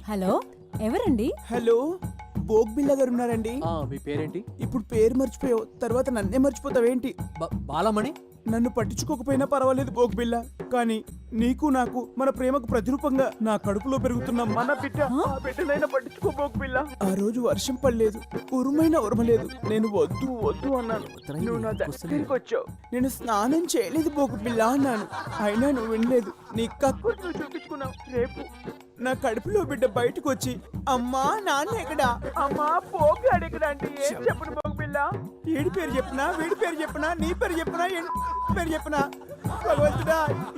Hello, ఎవరండి? Hello, బోగ్బిల్లా గారు ఉన్నారండి? మీ పేరేంటి? ఇప్పుడు పేరు మర్చిపోయావు, తర్వాత నన్నే మర్చిపోతావేంటి? బాలమణి. నన్ను పట్టించుకోకపోయినా పర్వాలేదు బోగ్బిల్లా, కానీ నీకు నాకు మన ప్రేమకు ప్రతిరూపంగా నా కడుపులో పెరుగుతున్న మన బిడ్డ బిడ్డనైనా పట్టించుకో బోగ్బిల్లా. ఆ రోజు వర్షం పడలేదు, ఉరుమైనా ఉరమలేదు. నేను వద్దు వద్దు అన్నాను, నువ్వు నా దగ్గరికి వచ్చావు. నేను స్నానం చేయలేదు బోగ్బిల్లా అన్నాను, అయినా నువ్వు వినలేదు. నీ కక్కు చూపించుకున్నావు. రేపు నా కడుపులో బిడ్డ బయటకు వచ్చి అమ్మా నాన్న ఎక్కడా, అమ్మా పోగాడు ఎక్కడా అంటే ఏం చెప్పను బోగ్బిల్లా? ఏడి పేరు చెప్పినా, వీడి పేరు చెప్పినా, నీ పేరు చెప్పినా, పేరు చెప్పినా, భగవంతుడా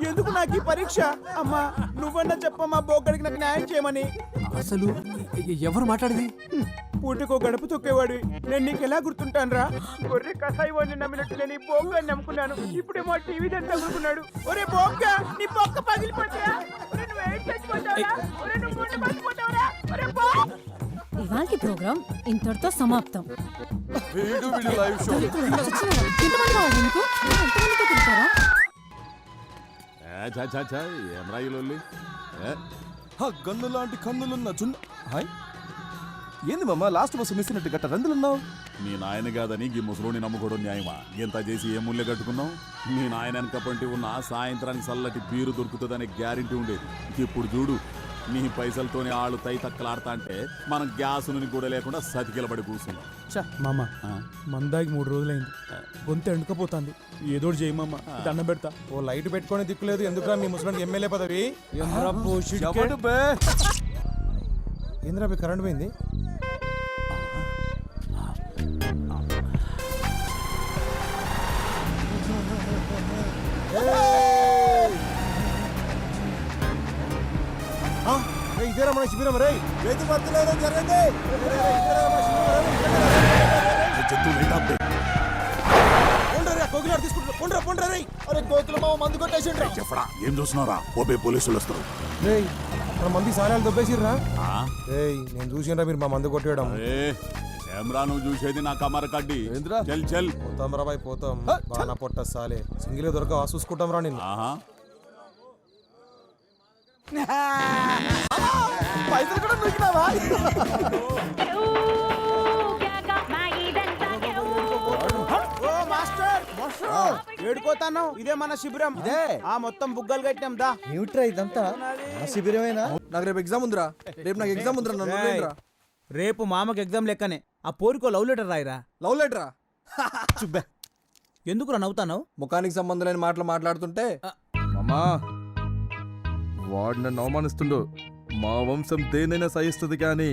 ఎందుకు నాకు ఈ పరీక్ష? అమ్మా నువ్వన్నా చెప్పమ్మా బోగ్గడికి నాకు న్యాయం చేయమని. అసలు ఎవరు మాట్లాడేది? పూటకో గడప తొక్కేవాడివి, నేను నీకు ఎలా గుర్తుంటాను రా? గొర్రె కసాయి వాడిని నమ్మినట్టు నేను ఈ బోగ్గాని నమ్ముకున్నాను, ఇప్పుడేమో టీవీ దాన్ని తగులుకున్నాడు. ఒరే బోగ్గా, నీ బొక్క పగిలిపోతాయా? ఇవాల్టి ప్రోగ్రాం ఇంతటితో సమాప్తం. గన్ను లాంటి కన్నులున్న చున్న. హాయ్, ఏంది మామ లాస్ట్ బస్సు మిస్ అయినట్టు గట్ట రందులున్నావు? మీ నాయన కాదని గీ ముసలోని నమ్ముకోవడం న్యాయమా? ఇంత చేసి ఏ ముళ్ళే కట్టుకున్నావు? మీ నాయన వెనకపంటి ఉన్న సాయంత్రానికి చల్లటి బీరు దొరుకుతుందనే గ్యారెంటీ ఉండేది. ఇప్పుడు చూడు, నీ పైసలతోనే ఆళ్ళు తై తక్కలాడతా అంటే మనం గ్యాస్ నుండి కూడా లేకుండా సతికిలబడి కూర్చున్నాం. మామ మందాకి 3 రోజులైంది, గొంతు ఎండుకపోతుంది. ఏదోటి చేయి మామ, దండం పెడతా. ఓ లైట్ పెట్టుకొని దిక్కులేదు. ఎందుకురా మీ ముసలానికి ఎమ్మెల్యే పదవి? ఏంద్రా మీ కరెంట్ పోయింది? ఇదేరా మన శిబిరం రే. రైతు భర్తలు జరగండి. చెప్పడా ఏం చూస్తున్నారా? ఓపే పోలీసులు వస్తారు. మన మంది సారాలు దొబ్బేసిర్రా. నేను చూసినరా మీరు మా మందు కొట్టేయడం. కెమెరా నువ్వు చూసేది నా కమర కడ్డి. చల్ చల్ పోతాం రా బాయ్, పోతాం. బాగా పొట్ట సాలే సింగిల్ దొరక చూసుకుంటాం రా నిన్ను. పైసలు కూడా దొరికినావా? ఏడిపోతాను, ఇదే మన శిబిరం. ఇదే ఆ మొత్తం బుగ్గలు కట్టినాం దా. ఏమిట్రా ఇదంతా? నా శిబిరమేనా? నాకు రేపు ఎగ్జామ్ ఉందిరా. నాకు ఎగ్జామ్ ఉందిరా. నన్ను రేపు మామకి ఎగ్జామ్ లెక్కనే. ఆ పోరికో లవ్ లెటర్ రాయిరా. లవ్ లెటరా? చుబ్బే, ఎందుకురా నవ్వుతాను? ముఖానికి సంబంధం లేని మాటలు మాట్లాడుతుంటే. అమ్మా వాడు నన్ను అవమానిస్తుండు. మా వంశం దేనైనా సహిస్తుంది కానీ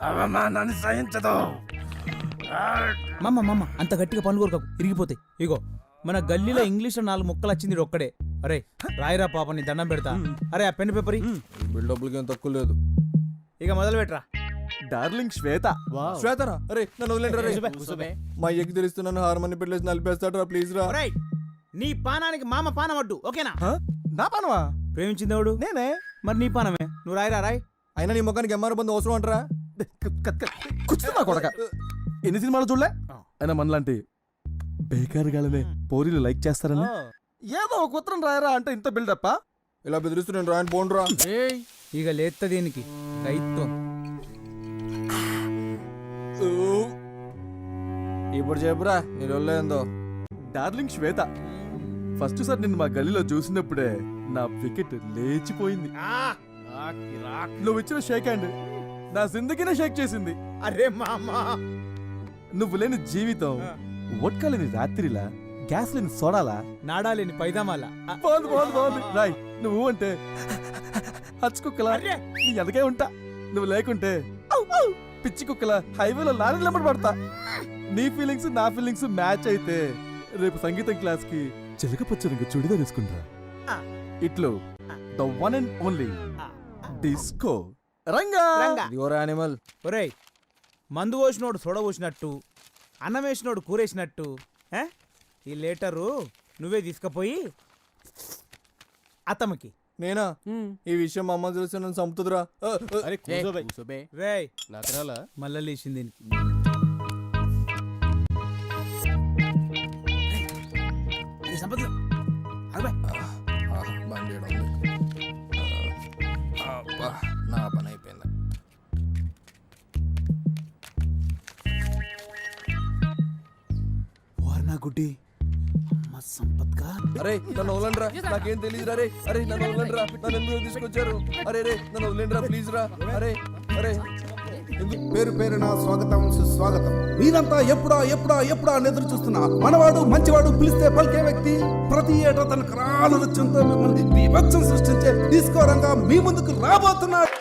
అవమానాన్ని సహించదు. మమ్మ అంత గట్టిగా పనులు కోరుకోకు, ఇరిగిపోతాయి. ఇగో మన గల్లీలో ఇంగ్లీష్లో 4 ముక్కలు వచ్చింది ఒక్కడే. అరే రాయిరా పాప, నీ దండం పెడతా. అరే ఆ పెన్ పేపర్ డబ్బులకి ఏం తక్కువ లేదు. ఇక మొదలు పెట్టరా. డార్లింగ్ శ్వేత. శ్వేతరా? అరే నన్ను వదిలేండి. మా ఎగ్గు తెలుస్తున్నాను, హార్మోని పెట్టలేసి నలిపేస్తాడు రా. ప్లీజ్ రా. నీ పానానికి మామ పానం అడ్డు, ఓకేనా? నా పానమా? ప్రేమించింది ఎవడు? నేనే. మరి నీ పానమే, నువ్వు రాయిరా. రాయ్. అయినా నీ ముఖానికి ఎంఆర్ బంధు అవసరం అంటారా? కూర్చున్నా కొడక. ఎన్ని సినిమాలు చూడలే? అయినా మనలాంటి బేకారు గాలనే పోరీలు లైక్ చేస్తారని ఏదో ఒక ఉత్తరం రాయరా అంటే ఇంత బిల్డప్. ఇలా బెదిరిస్తున్నాను రాయని పోండ్రా. ఇక లేత్త దీనికి రైతం. ఇప్పుడు చెప్పురా నీ ఏందో. డార్లింగ్ శ్వేత, ఫస్ట్ సార్ నిన్ను మా గల్లీలో చూసినప్పుడే నా వికెట్ లేచిపోయింది. నువ్వు ఇచ్చిన షేక్ హ్యాండ్ నా జిందగీనే షేక్ చేసింది. అరే మామా, నువ్వు లేని జీవితం వడ్కా లేని రాత్రిలా, గ్యాస్ లేని సోడాలా, నాడా లేని పైదామాల. బాగుంది రాయ్. నువ్వు అంటే హచ్చుకుక్కలా నీ ఎదగే ఉంటా. నువ్వు లేకుంటే పిచ్చి కుక్కల హైవేలో లారీ లెంబడి పడతా. నీ ఫీలింగ్స్ నా ఫీలింగ్స్ మ్యాచ్ అయితే రేపు సంగీతం క్లాస్ కి చిలకపచ్చ రంగు చుడిదార్ వేసుకుంటా. ఇట్లు the one and only disco Ranga. Animal. ఒరేయ్, మందు పోసినోడు సొడ పోసినట్టు, అన్నం వేసినోడు కూరేసినట్టు ఈ లెటరు నువ్వే తీసుకుపోయి అతమకి. నేనా? ఈ విషయం మా అమ్మ తెలిసి నన్ను చంపుతుందిరా. రేయ్ మళ్ళీ లేచింది. బండి గుడ్డి అమ్మ సంపత్గా అరే నన్ను వదలండి రా, నాకేం తెలియదు రే. అరే నన్ను వదలండి రా, నన్ను ఎందుకు తీసుకొచ్చారు? అరే రే నన్ను వదలండి రా ప్లీజ్ రా. అరే అరే పేరు పేరున స్వాగతం సుస్వాగతం. మీరంతా ఎప్పుడా ఎప్పుడా ఎప్పుడా అని ఎదురు చూస్తున్నా మనవాడు మంచివాడు పిలిస్తే పలికే వ్యక్తి ప్రతి ఏటా తన కరాల నృత్యంతో మిమ్మల్ని బీభత్సం సృష్టించే తీసుకోరంగా మీ ముందుకు రాబోతున్నాడు.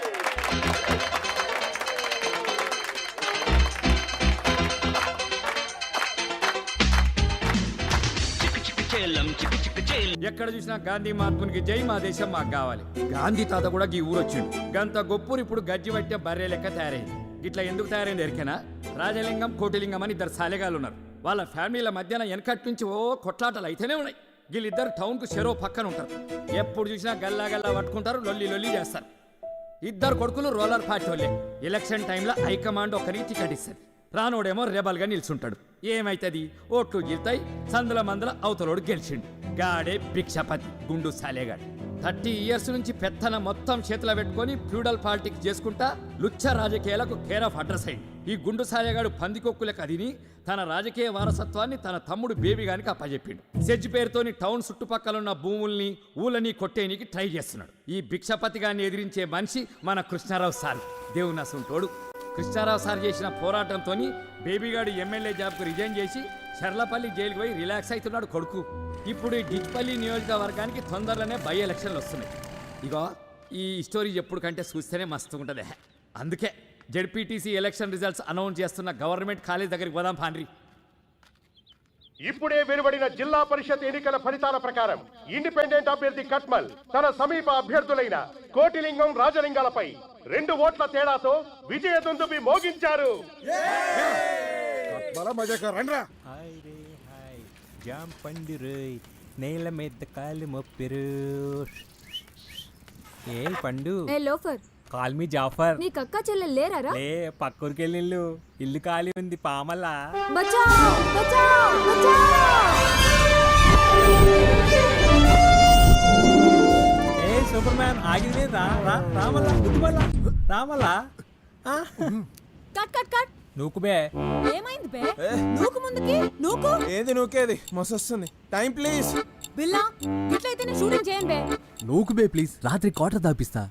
ఎక్కడ చూసినా గాంధీ మహాత్మునికి జై, మా దేశం మాకు కావాలి. గాంధీ తాత కూడా ఈ ఊరు వచ్చిండు. గంత గొప్పూరు ఇప్పుడు గజ్జి పట్టే బర్రె లెక్క తయారైంది. ఇట్లా ఎందుకు తయారైంది ఎరికేనా? రాజలింగం కోటిలింగం అని ఇద్దరు సాలెగాలు ఉన్నారు. వాళ్ళ ఫ్యామిలీల మధ్యన వెనకటి నుంచి కొట్లాటలు అయితేనే ఉన్నాయి. వీళ్ళిద్దరు టౌన్ కు చెరో పక్కన ఉంటారు. ఎప్పుడు చూసినా గల్లా గల్లా పట్టుకుంటారు, లొల్లి లొల్లి చేస్తారు. ఇద్దరు కొడుకులు రోలర్ పార్టీ వాళ్ళే. ఎలక్షన్ టైంలో హైకమాండ్ ఒకరికి టికెట్ ఇస్తారు. రానోడేమో రెబల్గా నిల్చుంటాడు. ఏమైతుంది? ఓట్లు గిల్తాయి, సందుల మందుల అవతలోడు గెలిచిండు. గాడే భిక్షపతి గుండు సాలేగాడు. 30 years నుంచి పెత్తన మొత్తం చేతిలో పెట్టుకొని ఫ్యూడల్ పాలిటిక్స్ చేసుకుంటా లుచ్చ రాజకీయాలకు కేర్ ఆఫ్ అడ్రస్ అయింది. ఈ గుండు సాలేగాడు పందికొక్కులకు అదిని తన రాజకీయ వారసత్వాన్ని తన తమ్ముడు బేబీగానికి అప్పచెప్పిండు. సెజ్ పేరుతోని టౌన్ చుట్టుపక్కల ఉన్న భూముల్ని ఊళ్ళని కొట్టేనికి ట్రై చేస్తున్నాడు. ఈ భిక్షపతి గారిని ఎదిరించే మనిషి మన కృష్ణారావు సార్. దేవునసుంటోడు. కృష్ణారావు సార్ చేసిన పోరాటంతో బేబీగాడు ఎమ్మెల్యే జాబ్కు రిజైన్ చేసి చర్లపల్లి జైలుకు పోయి రిలాక్స్ అవుతున్నాడు కొడుకు. ఇప్పుడు ఈ డిచ్పల్లి నియోజకవర్గానికి తొందరలోనే బై ఎలక్షన్లు వస్తున్నాయి. ఇగో ఈ స్టోరీ ఎప్పుడు కంటే చూస్తేనే మస్తు ఉంటుంది. అందుకే జెడ్పీటీసీ ఎలక్షన్ రిజల్ట్స్ అనౌన్స్ చేస్తున్న గవర్నమెంట్ కాలేజ్ దగ్గరికి పోదాం పాండ్రి. ఇప్పుడే వెలువడిన జిల్లా పరిషత్ ఎన్నికల ఫలితాల ప్రకారం ఇండిపెండెంట్ అభ్యర్థి కట్మల్ తన సమీప అభ్యర్థులైన కోటిలింగం, రాజలింగాలపై 2 ఓట్ల తేడాతో విజయ దుందుబి మోగించారు. జాం పండురు నేల మీద కాలు మొప్పిరు. ఏ పండు ఏ లోఫర్, కాల్ మీ జాఫర్. నీకు అక్క చెల్లెలు లేరారా? లే పక్కూరికి వెళ్ళిళ్ళు, ఇల్లు ఖాళీ ఉంది పామల్లా. బచావ్ బచావ్ బచావ్. ఏ సూపర్ మ్యాన్ ఆగింది. రామల్లా గుద్దుమల్లా రామల్లా. Cut cut cut. నూకు బే. ఏమైంది బే? నూకు ముందుకి నూకు. ఏంది నూకేది? మస్తొస్తుంది. Time please. బిల్లా ఇట్లయితేనే షూటింగ్ చేయండి బే. నూకు బే ప్లీజ్, రాత్రి క్వార్టర్ దాపిస్తా.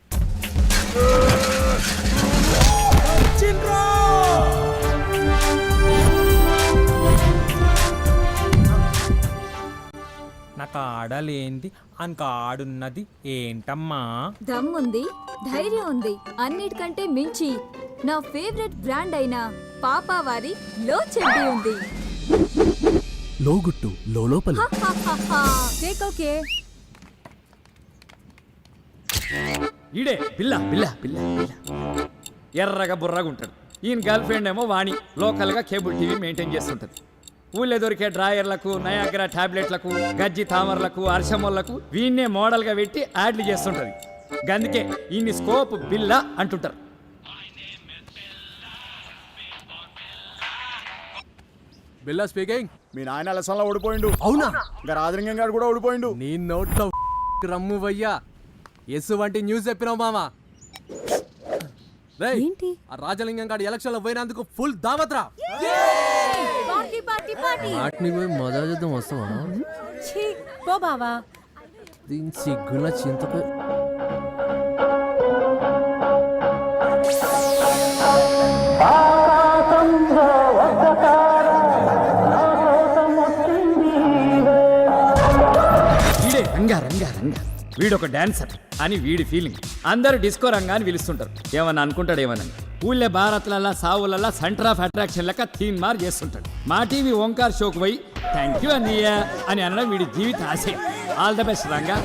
నాకు ఆడలేంది అనక ఆడున్నది ఏంటమ్మా? దమ్ముంది, ధైర్యం ఉంది, అన్నిటికంటే మించి నా ఫేవరెట్ బ్రాండ్ అయిన పాపావారి లో చెడ్డీ ఉంది. లోగుట్టు లోపల. Take okay. ఈడే బిల్ల బిల్ల బిల్ల బిల్ల. ఎర్రగా బుర్రగా ఉంటాడు. ఈయన గర్ల్ ఫ్రెండ్ ఏమో వాణి, లోకల్గా కేబుల్ టీవీ మెయింటైన్ చేస్తుంటుంది. ఊళ్ళో దొరికే డ్రాయర్లకు, నయాగ్రా టాబ్లెట్లకు, గజ్జి తామర్లకు, అర్షమోళ్లకు వీన్నే మోడల్గా పెట్టి యాడ్లు చేస్తుంటుంది. గందుకే ఈయన్ని స్కోప్ బిల్ల అంటుంటారు. బిల్లా స్పీకింగ్. మీ నాయన అలసంలో ఓడిపోయిండు. అవునా? ఇంకా రాజలింగం గారు కూడా ఓడిపోయిండు. నీ నోట్లో రమ్ము వయ్యా. ఎస్ వంటి న్యూస్ చెప్పినావు మామా. రేయ్, ఏంటి? ఆ రాజలింగం గారు ఎలక్షన్ లో పోయినందుకు ఫుల్ దావత్రా. Party party party. వాటిని పోయి మజా చేద్దాం వస్తావా? ఛీ పో బావా. దీని సిగ్గుల చింతకు. వీడే రంగా రంగా రంగా, వీడొక డాన్సర్ అని వీడి ఫీలింగ్. అందరూ డిస్కో రంగా అని పిలుస్తుంటారు. ఏమన్నా అనుకుంటాడు ఏమన్నా. ఊళ్ళే భారత్లల్లా సావులల్లా సెంటర్ ఆఫ్ అట్రాక్షన్ లెక్క తీన్ మార్ చేస్తుంటాడు. మా టీవీ ఓంకార్ షోకు పోయి థ్యాంక్ యూ అన్నయ్య అని అనడం వీడి జీవిత ఆశయం. All the best Ranga.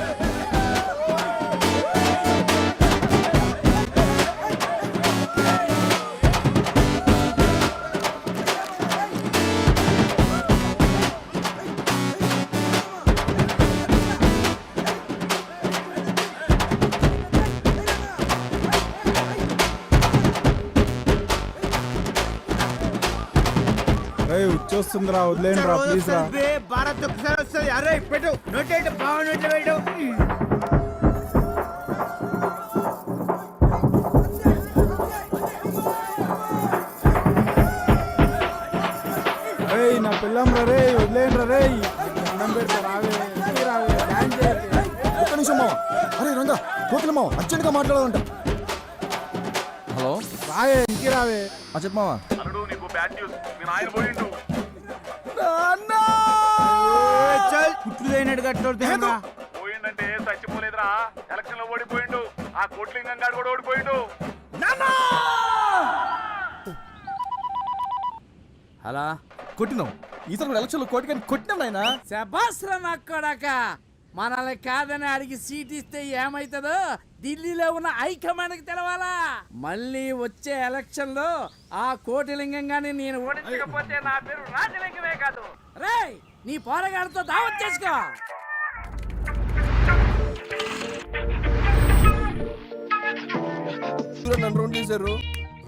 వచ్చేస్తుందిరా, వదిలేండి రా ప్లీజ్ రా. భారత్ ఒకసారి వస్తుంది. అరే పెట్టు నోట్ బాగున్నట్లు పెట్టు. నా పిల్లం రే వదిలేయండి రే అన్నం పెడతా రావే ఇంటికి రావే డాన్స్ చేయకే. ఒక్క నిమిషం మావా. అరే రంగా కోకిల మావ అర్జెంట్గా మాట్లాడాలంట. హలో రావే ఇంటికి రావే. చెప్పు మావా. కుట్లు అయినట్టు కట్టుకుంటున్నా. పోయిందంటే చచ్చిపోలేదురా, ఎలక్షన్ లో ఓడిపోయిండు. ఆ కోట్లింగం గాడు కూడా ఓడిపోయిండు. అలా కొట్టినాం ఈసారి కూడా ఎలక్షన్లో కోటికని కొట్టినాం నాయనా. శబాస్రా నక్కడాక మనల్ని కాదని అడిగి సీట్ ఇస్తే ఏమైతుందో ఢిల్లీలో ఉన్న హైకమాండ్కి తెలవాలా. మళ్ళీ వచ్చే ఎలక్షన్ లో ఆ కోటిలింగం గాని నేను ఓడించకపోతే నా పేరు రాజలింగమే కాదు. రేయ్ నీ పోరగాడితో దావత్ చేసుకో. నన్ను రౌండ్ చేశారు.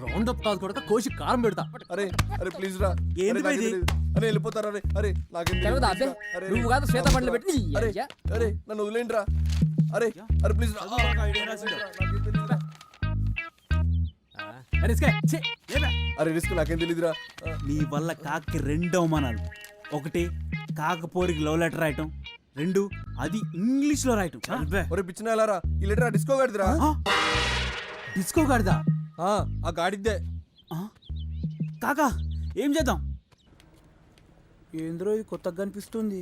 రౌండ్ అప్ కాదు కొడక కోసి కారం పెడతా. అరే అరే ప్లీజ్ రా. ఏంది అరే, నాకేం ఇది? తెలీదు. అరే వెళ్ళిపోతారా. అరే అరే నాకేం తెలీదు. తెలవదా అబ్బే? అరే, నువ్వు కాదు శ్వేత బండ్లు పెట్టి నీ అరే అయ్యా. అరే నన్ను వదిలేండి రా. అరే అరే ప్లీజ్ రా. అరే రిస్క్ నాకేం తెలీదురా. నీ వల్ల కాకి 2 అవమానాలు. 1 కాకపోరికి లవ్ లెటర్ రాయటం, 2 అది ఇంగ్లీష్ లో రాయటం. ఒరే పిచ్చిన వెళ్ళారా. ఈ లెటర్ డిస్కో గాడిదిరా. డిస్కో గాడిదా? ఆ గాడిద్దే. కాకా ఏం చేద్దాం? ఏంద్రో ఇది కొత్తగా కనిపిస్తుంది.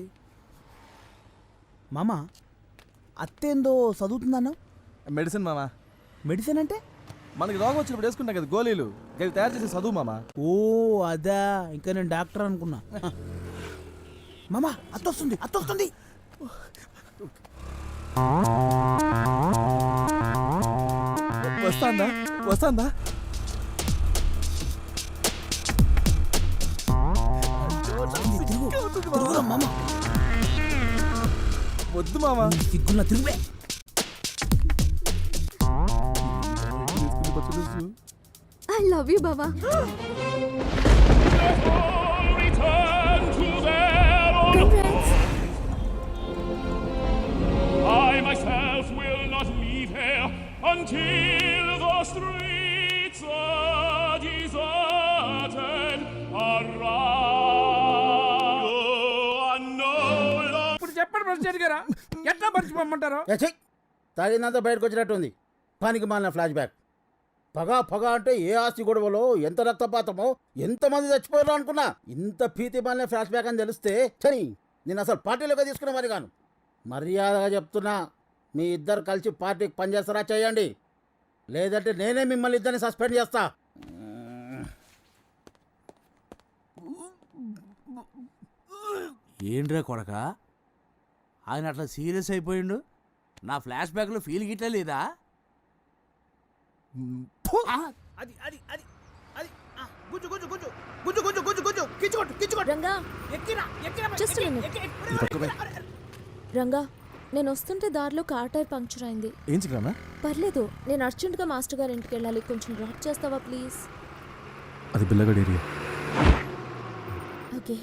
మామ అత్తేందో చదువుతుందన్న. మెడిసిన్ మామా. మెడిసిన్ అంటే? మనకి రోగం వచ్చినప్పుడు వేసుకుంటాం కదా గోళీలు, గది తయారు చేసే చదువు మామా. ఓ అదా, ఇంకా నేను డాక్టర్ అనుకున్నా. మామ అత్తొస్తుంది అత్తొస్తుంది. వస్తాందా వస్తాందా? మామ వద్దు మామా. సిగ్గున్న తిరుగే. ఐ లవ్ యూ బావా. Congrats. I myself will not leave here until the streets are deserted. ఇప్పుడు చెప్పండి ప్రెసిడెంట్ గారా, ఎట్లా మర్చిపోమంటారు? తాగిందంతా బయటకు వచ్చినట్టుంది. పనికి మాలిన ఫ్లాష్ బ్యాక్. పగా అంటే ఏ ఆస్తి గొడవలో ఎంత రక్తపాతమో ఎంతమంది చచ్చిపోయారో అనుకున్నా. ఇంత భీతి మాలిన ఫ్లాష్ బ్యాక్ అని తెలిస్తే చని నేను అసలు పార్టీలోకి తీసుకునే మరి కాను. మర్యాదగా చెప్తున్నా, మీ ఇద్దరు కలిసి పార్టీకి పనిచేస్తారా చేయండి, లేదంటే నేనే మిమ్మల్ని ఇద్దరిని సస్పెండ్ చేస్తా. ఏంట్రా కొడక, ఆయన అట్లా సీరియస్ అయిపోయిండు? నా ఫ్లాష్ బ్యాక్ లో ఫీల్ గిట్లా లేదా? అది అది అది అది గుజ్జు గుజ్జు గుజ్జు గుజ్జు గుజ్జు గుజ్జు గుజ్జు కిచ్చుకోట్టు కిచ్చుకోట్టు. Ranga ఎక్కిరా ఎక్కిరా Just a minute. Ranga, నేను వస్తుంటే దారిలో కార్ టైర్ పంక్చర్ అయింది. ఏం చిక్రానా? పర్లేదు, నేను అర్జెంటుగా మాస్టర్ గారి ఇంటికి వెళ్ళాలి. కొంచెం డ్రాప్ చేస్తావా ప్లీజ్? అది బిల్లగడ్ ఏరియా. ఓకే.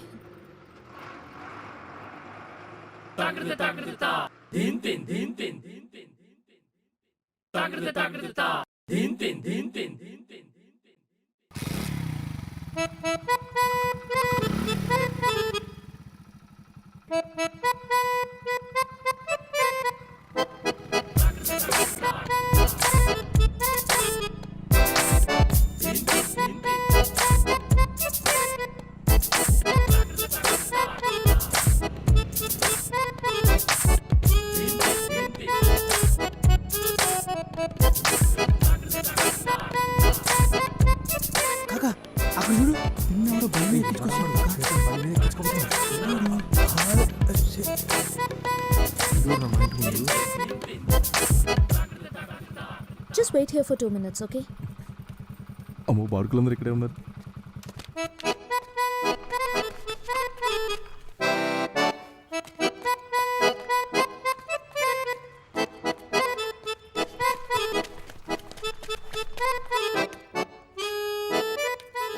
కాకా అక్కడ చూడు, పిన్నెవరో బయట ఎక్కించుకొస్తున్నాడు. Just wait here for 2 minutes, okay? అమ్మో బాడుకులందరూ ఇక్కడే ఉన్నారు.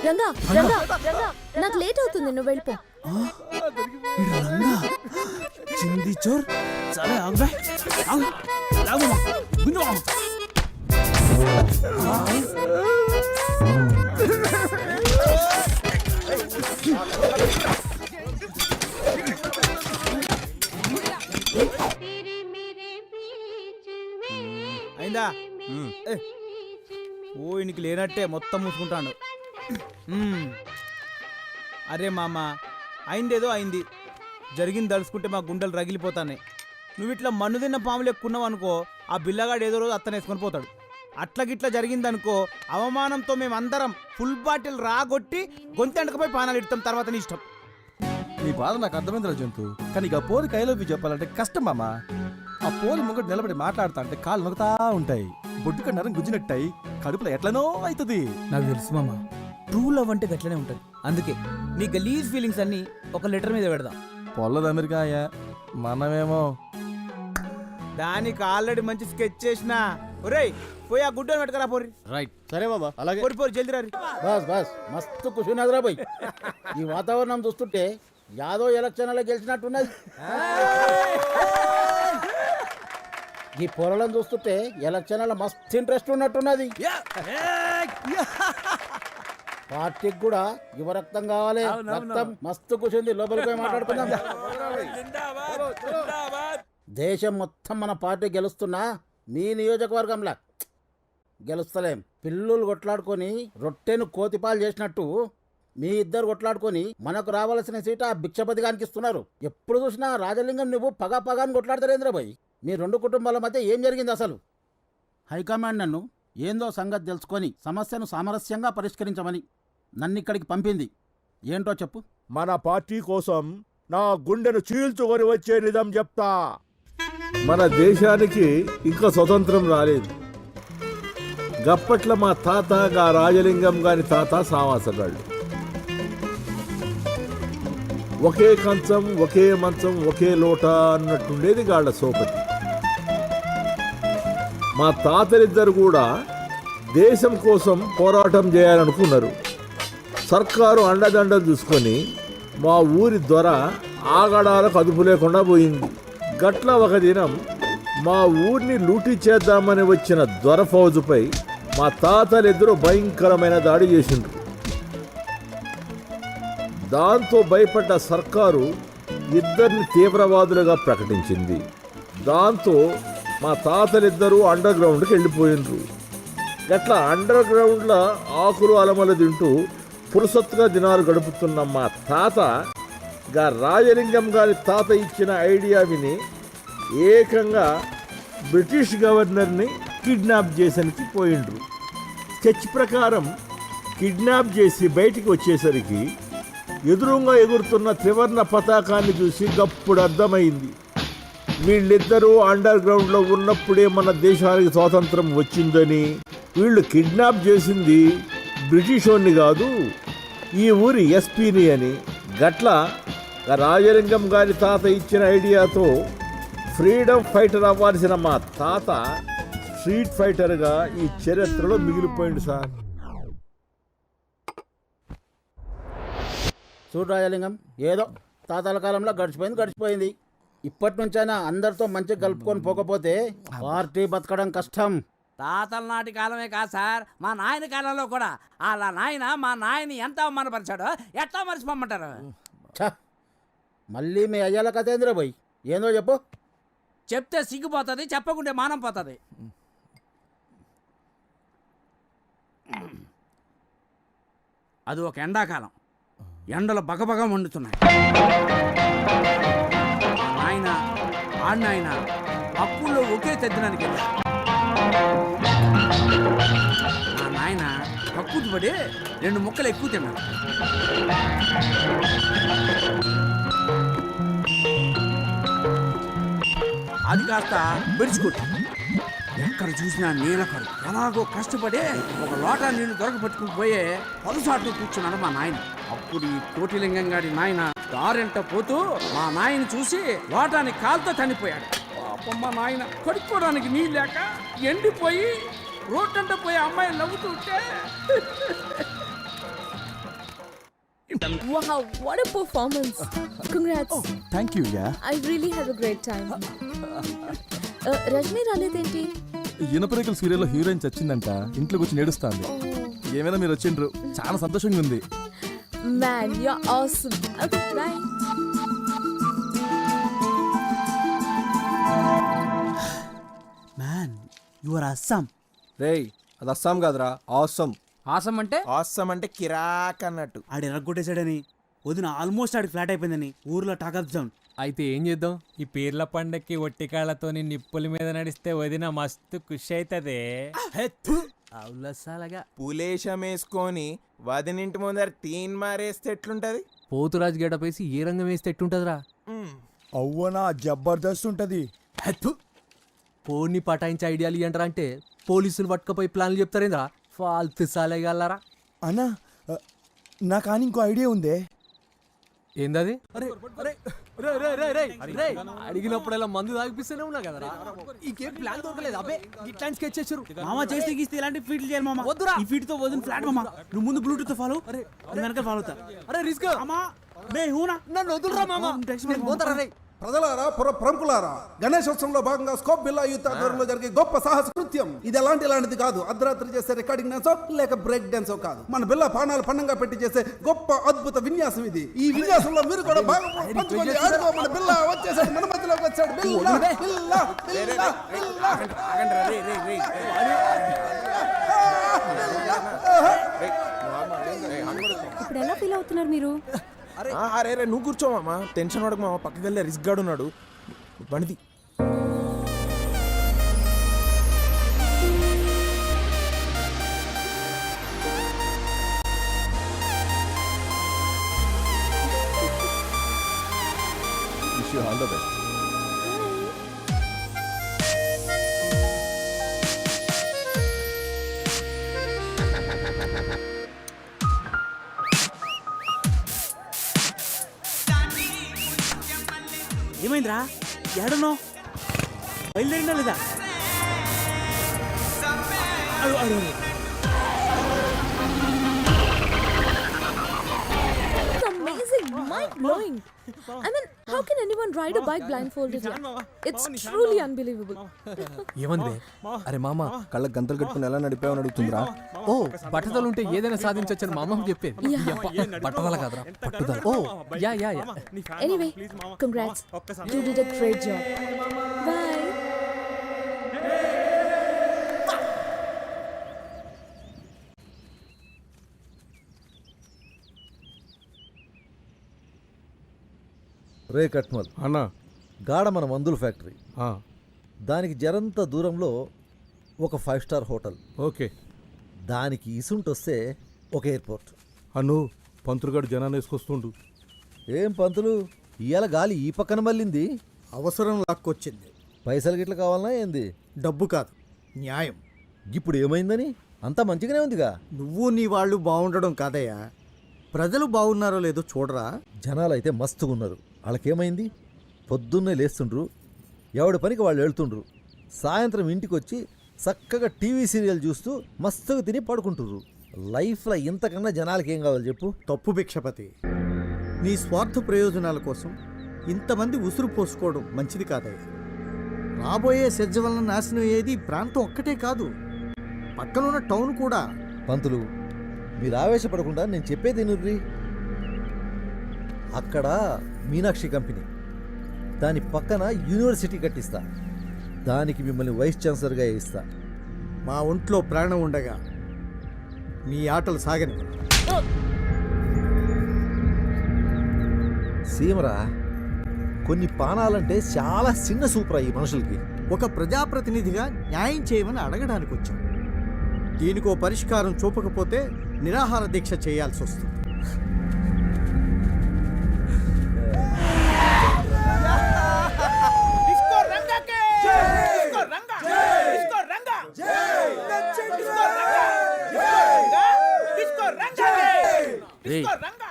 రంగా రంగా రంగా, నాకు లేట్ అవుతుంది, నువ్వు వెళ్ళిపో. చింది చోర్. సరే ఆగు ఆగు లాగు గుండు. ఓ ఇనికి లేనట్టే మొత్తం మూసుకుంటాడు. అరే మామ, అయిందేదో అయింది. జరిగింది తలుసుకుంటే మా గుండెలు రగిలిపోతాయి. నువ్వు ఇట్లా మన్ను తిన్న పాములు ఎక్కున్నావు అనుకో, ఆ బిల్లగాడు ఏదో రోజు అత్తనేసుకొని పోతాడు. అట్లగిట్లా జరిగిందనుకో, అవమానంతో మేమందరం ఫుల్ బాటిల్ రాగొట్టి గొంతెండకపోయి పానాలు ఇడతాం. తర్వాత నీ ఇష్టం. నీ బాధ నాకు అర్థమైందిరా జంతు, కానీ ఇక పోరికి ఐ లవ్ యూ చెప్పాలంటే కష్టం మామ. ఆ పోరి ముంగడు నిలబడి మాట్లాడుతా అంటే కాళ్ళు నొక్కుతా ఉంటాయి, బొడ్డు కన్నారం గుజ్జినట్టాయి, కడుపులో ఎట్లనో అవుతుంది. నాకు తెలుసు మామ, ట్రూ లవ్ అంటే గట్లనే ఉంటుంది. అందుకే నీ గలీజ్ ఫీలింగ్స్ అన్ని ఒక లెటర్ మీద పెడదాం. పొల్లది అమెరికా అయ్యా, మనమేమో దానికి ఆల్రెడీ మంచి స్కెచ్ చేసిన. ఒరేయ్ పోయి ఆ గుడ్డని పెట్టుకరా పోరి. రైట్. సరే బాబా, అలాగే. పోరి పోరి జల్దీ రారి. బస్ బస్ మస్తు కుషున్నదిరా పోయి. ఈ వాతావరణం చూస్తుంటే యాదో ఎలక్షన్లో గెలిచినట్టున్నది. ఈ పొరలను చూస్తుంటే ఎలక్షన్లో మస్తు ఇంట్రెస్ట్ ఉన్నట్టున్నది. పార్టీకి కూడా యువ రక్తం కావాలి. రక్తం మస్తు కూర్చుంది, లోపలికి పోయి మాట్లాడుకుందాం. దేశం మొత్తం మన పార్టీ గెలుస్తున్నా మీ నియోజకవర్గంలా గెలుస్తలేం. పిల్లులు కొట్లాడుకొని రొట్టెను కోతిపాలు చేసినట్టు మీ ఇద్దరు కొట్లాడుకొని మనకు రావాల్సిన సీట ఆ భిక్షపతిగానికి ఇస్తున్నారు. ఎప్పుడు చూసినా రాజలింగం నువ్వు పగాని కొట్లాడతారేంద్రబాయ్. మీ రెండు కుటుంబాల మధ్య ఏం జరిగింది అసలు? హైకమాండ్ నన్ను ఏందో సంగతి తెలుసుకొని సమస్యను సామరస్యంగా పరిష్కరించమని నన్ను ఇక్కడికి పంపింది. ఏంటో చెప్పు. మన పార్టీ కోసం నా గుండెను చీల్చుకొని వచ్చే నిజం చెప్తా. మన దేశానికి ఇంకా స్వతంత్రం రాలేదు. గప్పట్ల మా తాత గా రాజలింగం గారి తాత సావాసగాళ్ళు. ఒకే కంచం, ఒకే మంచం, ఒకే లోట అన్నట్టుండేది గాళ్ళ సోపతి. మా తాతలిద్దరు కూడా దేశం కోసం పోరాటం చేయాలనుకున్నారు. సర్కారు అండదండలు చూసుకొని మా ఊరి దొర ఆగడాలకు అదుపు లేకుండా పోయింది. గట్ల ఒక దినం మా ఊరిని లూటీ చేద్దామని వచ్చిన దొర ఫౌజుపై మా తాతలిద్దరూ భయంకరమైన దాడి చేసిండ్రు. దాంతో భయపడ్డ సర్కారు ఇద్దరిని తీవ్రవాదులుగా ప్రకటించింది. దాంతో మా తాతలిద్దరూ అండర్ గ్రౌండ్కి వెళ్ళిపోయిండ్రు. గట్లా అండర్ గ్రౌండ్లో ఆకులు అలమలు తింటూ పురుసత్తుగా దినాలు గడుపుతున్న మా తాత గా రాజలింగం గారి తాత ఇచ్చిన ఐడియా విని ఏకంగా బ్రిటిష్ గవర్నర్ని కిడ్నాప్ చేసనికి పోయిండ్రు. స్కెచ్ ప్రకారం కిడ్నాప్ చేసి బయటికి వచ్చేసరికి ఎదురుగా ఎగురుతున్న త్రివర్ణ పతాకాన్ని చూసి గప్పుడు అర్థమైంది, వీళ్ళిద్దరూ అండర్ గ్రౌండ్లో ఉన్నప్పుడే మన దేశానికి స్వాతంత్రం వచ్చిందని. వీళ్ళు కిడ్నాప్ చేసింది బ్రిటిష్ వాడిని కాదు, ఈ ఊరి ఎస్పీని అని. గట్ల రాజలింగం గారి తాత ఇచ్చిన ఐడియాతో ఫ్రీడమ్ ఫైటర్ అవ్వాల్సిన మా తాత స్ట్రీట్ ఫైటర్గా ఈ చరిత్రలో మిగిలిపోయింది సార్. చూడు రాజలింగం, ఏదో తాతల కాలంలో గడిచిపోయింది. ఇప్పటి నుంచైనా అందరితో మంచిగా కలుపుకొని పోకపోతే పార్టీ బతకడం కష్టం. తాతల నాటి కాలమే కాదు సార్, మా నాయన కాలంలో కూడా అలా నాయన మా నాయని ఎంత అవమానపరిచాడో ఎట్లా మర్చిపోమంటారు? మళ్ళీ మీ అయ్యాల కథేంద్ర పోయి ఏందో చెప్పు. చెప్తే సిగ్గుపోతుంది, చెప్పకుంటే మానం పోతుంది. అది ఒక ఎండాకాలం, ఎండలు బగబగ మండుతున్నాయి. ఆయన ఆడినాయన అప్పుల్లో ఒకే తెద్దడానికి వెళ్ళారు. మా నాయన కక్కుతు పడి 2 ముక్కలు ఎక్కువ తిన్నాడు. అది కాస్త బెడిచికొట్టు. ఎక్కడ చూసినా నీళ్ళ కరు. ఎలాగో కష్టపడి ఒక లోటా నీళ్లు దొరకబట్టుకుని పోయే పలుసాట్లు కూర్చున్నాడు మా నాయన. అప్పుడు ఈ కోటిలింగం గారి నాయన దారింట పోతూ మా నాయన చూసి లోటాన్ని కాలుతో తన్నిపోయాడు. పాపం మా నాయన కడుక్కోవడానికి నీళ్ళు లేక ఎండిపోయి రోడ్డంట పోయి అమ్మాయి నవ్వుతుంటే. Wow, what a performance. Congrats. Thank you. Yeah, I really had a great time. Rajani రాలేదేంటి? ఇనపరేకల సీరియల్లో హీరోయిన్ చచ్చిందంట, ఇంట్లో కూర్చొని ఏడుస్తాంది. ఏమైనా మీరు వచ్చిండ్రు, చాలా సంతోషంగా ఉంది. Man, you're awesome. Okay, bye. Man, you are awesome. రేయ్, అది అస్సాం కాదురా, ఆసం. ఆసం అంటే ఆసం అంటే కిరాక్ అన్నట్టు. ఆడు ఎర్రగొట్టేశాడని వదిన ఆల్మోస్ట్ ఆడికి ఫ్లాట్ అయిపోయిందని ఊర్లో టాక్ ఆఫ్ సౌండ్. అయితే ఏం చేద్దాం? ఈ పీర్ల పండక్కి ఒట్టి కాళ్ళతోని నిప్పుల మీద నడిస్తే వదిన మస్తు ఖుషి అవుతుంది. అవులసాలగా పులేశం వేసుకొని వదినింటి ముందర తీన్ మారేస్తే ఎట్లుంటది? పోతురాజు గడపేసి ఏ రంగం వేస్తే ఎట్టుంటదిరా? అవ్వనా జబర్దస్త్ ఉంటది. పోని పటాయించి ఐడియాలు ఇయ్యంటారా అంటే పోలీసులు పట్టుకపోయి ప్లాన్లు చెప్తారేంద్రా? ఫాల్తు సాలేగలరా. అన్నా నా కానీ ఇంకో ఐడియా ఉందే. ఏందది? అడిగినప్పుడల్లా మందు తాగిపిస్తూనే ఉన్నా కదరా. ఇంకేం ప్లాన్ దొరకలేదు. అబ్బే ఇట్లాంటి స్కెచ్ చేసారు మామ. చేస్తే గీస్తే ఇలాంటి ఫీట్లు చేయాలి మామ. వద్దురా, ఈ ఫీట్ తో వదిన ఫ్లాట్ మామ. నువ్వు ముందు బ్లూటూత్ ఫాలో, వెనక ఫాలో అవుతా. అరే రిస్క్ మామ, మే హూనా నన్ను వదులురా మామ. పోతారా రే? ప్రజలారా, ప్రముఖులారా, గణేశోత్సవంలో భాగంగా స్కోప్ బిల్లా యూత్ ఆధ్వర్యంలో జరిగే గొప్ప సాహస కృత్యం ఇది. ఇలాంటిది కాదు. అర్ధరాత్రి చేసే రికార్డింగ్ డాన్సో లేక బ్రేక్ డాన్సో కాదు. మన బిల్లా పానాలు పండంగా పెట్టి చేసే గొప్ప అద్భుత విన్యాసం ఇది. ఈ విన్యాసంలో మీరు కూడా భాగం పంచుకోండి. ఆడుకో, మన బిల్లా వచ్చేసాడు, మన మధ్యలోకి వచ్చాడు. బిల్లా బిల్లా బిల్లా బిల్లా. ఇప్పుడు ఎలా ఫీల్ అవుతున్నారు మీరు? అరే నువ్వు కూర్చో మామ, టెన్షన్ పడకు మామ. పక్కకి వెళ్ళే రిస్క్ గాడు ఉన్నాడు, బండిది. Wish you all the best. ఏమైందిరా? ఏడున్నావు? బయలుదేరిందా లేదా? It's amazing, mind-blowing. I mean, how can anyone ride a bike blindfolded here? It's truly unbelievable. ఏమంది? అరే మామ, కళ్ళకి గంతలు కట్టుకుని ఎలా నడిపావని అడుగుతుందిరా. ఓ పట్టుదల ఉంటే ఏదైనా సాధించొచ్చని మా అమ్మ చెప్పేది. పట్టుదల కాదురా, పట్టుదల. Oh yeah yeah yeah. Anyway, congrats. You did a great job. Bye. రే కట్మల్ అన్న, గాఢ మన మందుల ఫ్యాక్టరీ, దానికి జరంత దూరంలో ఒక 5 స్టార్ హోటల్. ఓకే. దానికి ఇసుంటొస్తే ఒక ఎయిర్పోర్ట్. అను పంతులుగాడు జనాన్ని వేసుకొస్తుండు. ఏం పంతులు, ఇవాళ గాలి ఈ పక్కన మళ్ళింది. అవసరం లాక్కొచ్చింది. పైసలు గిట్ల కావాలనా ఏంది? డబ్బు కాదు, న్యాయం. ఇప్పుడు ఏమైందని? అంతా మంచిగానే ఉందిగా. నువ్వు నీ వాళ్ళు బాగుండడం కాదయ్యా, ప్రజలు బాగున్నారో లేదో చూడరా. జనాలు అయితే మస్తుగా ఉన్నారు. వాళ్ళకేమైంది? పొద్దున్నే లేస్తుండ్రు, ఎవడి పనికి వాళ్ళు వెళ్తుండ్రు. సాయంత్రం ఇంటికి వచ్చి చక్కగా టీవీ సీరియల్ చూస్తూ మస్తుగా తిని పడుకుంటుర్రు. లైఫ్లో ఇంతకన్నా జనాలకి ఏం కావాలి చెప్పు? తప్పు భిక్షపతి. నీ స్వార్థ ప్రయోజనాల కోసం ఇంతమంది ఉసురు పోసుకోవడం మంచిది కాదయ్యా. రాబోయే సెజ్జ వలన నాశనం అయ్యేది ఈ ప్రాంతం ఒక్కటే కాదు, పక్కనున్న టౌన్ కూడా. పంతులు, మీరు ఆవేశపడకుండా నేను చెప్పేది నుర్రి. అక్కడ మీనాక్షి కంపెనీ, దాని పక్కన యూనివర్సిటీ కట్టిస్తా. దానికి మిమ్మల్ని వైస్ ఛాన్సలర్గా ఇస్తా. మా ఒంట్లో ప్రాణం ఉండగా మీ ఆటలు సాగని. సీమరా, కొన్ని పానాలంటే చాలా చిన్న సూపరా ఈ మనుషులకి. ఒక ప్రజాప్రతినిధిగా న్యాయం చేయమని అడగడానికి వచ్చాం. దీనికో పరిష్కారం చూపకపోతే నిరాహార దీక్ష చేయాల్సి వస్తుంది.